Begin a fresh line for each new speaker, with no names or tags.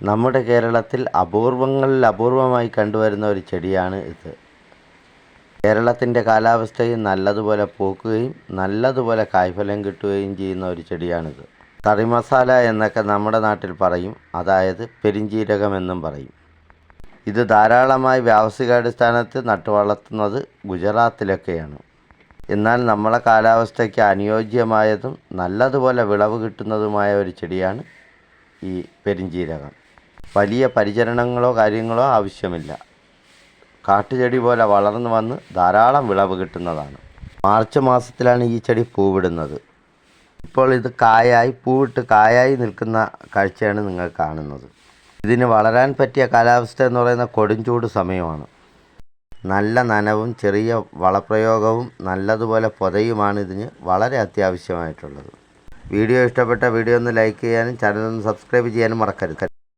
നമ്മുടെ കേരളത്തിൽ അപൂർവങ്ങളിൽ അപൂർവമായി കണ്ടുവരുന്ന ഒരു ചെടിയാണ് ഇത്. കേരളത്തിൻ്റെ കാലാവസ്ഥയിൽ നല്ലതുപോലെ പൂക്കുകയും നല്ലതുപോലെ കായ്ഫലം കിട്ടുകയും ചെയ്യുന്ന ഒരു ചെടിയാണിത്. കറി മസാല എന്നൊക്കെ നമ്മുടെ നാട്ടിൽ പറയും, അതായത് പെരിഞ്ജീരകം എന്നും പറയും. ഇത് ധാരാളമായി വ്യാവസായികാടിസ്ഥാനത്ത് നട്ടുവളർത്തുന്നത് ഗുജറാത്തിലൊക്കെയാണ്. എന്നാൽ നമ്മളെ കാലാവസ്ഥയ്ക്ക് അനുയോജ്യമായതും നല്ലതുപോലെ വിളവ് കിട്ടുന്നതുമായ ഒരു ചെടിയാണ് ഈ പെരിഞ്ജീരകം. വലിയ പരിചരണങ്ങളോ കാര്യങ്ങളോ ആവശ്യമില്ല. കാട്ടുചെടി പോലെ വളർന്നു വന്ന് ധാരാളം വിളവ് കിട്ടുന്നതാണ്. മാർച്ച് മാസത്തിലാണ് ഈ ചെടി പൂവിടുന്നത്. ഇപ്പോൾ ഇത് പൂവിട്ട് കായായി നിൽക്കുന്ന കാഴ്ചയാണ് നിങ്ങൾ കാണുന്നത്. ഇതിന് വളരാൻ പറ്റിയ കാലാവസ്ഥ എന്ന് പറയുന്ന കൊടുംചൂട് സമയമാണ്. നല്ല നനവും ചെറിയ വളപ്രയോഗവും നല്ലതുപോലെ പൊതയുമാണ് ഇതിന് വളരെ അത്യാവശ്യമായിട്ടുള്ളത്. വീഡിയോ ഇഷ്ടപ്പെട്ട വീഡിയോ ഒന്ന് ലൈക്ക് ചെയ്യാനും ചാനൽ ഒന്ന് സബ്സ്ക്രൈബ് ചെയ്യാനും മറക്കരുത്.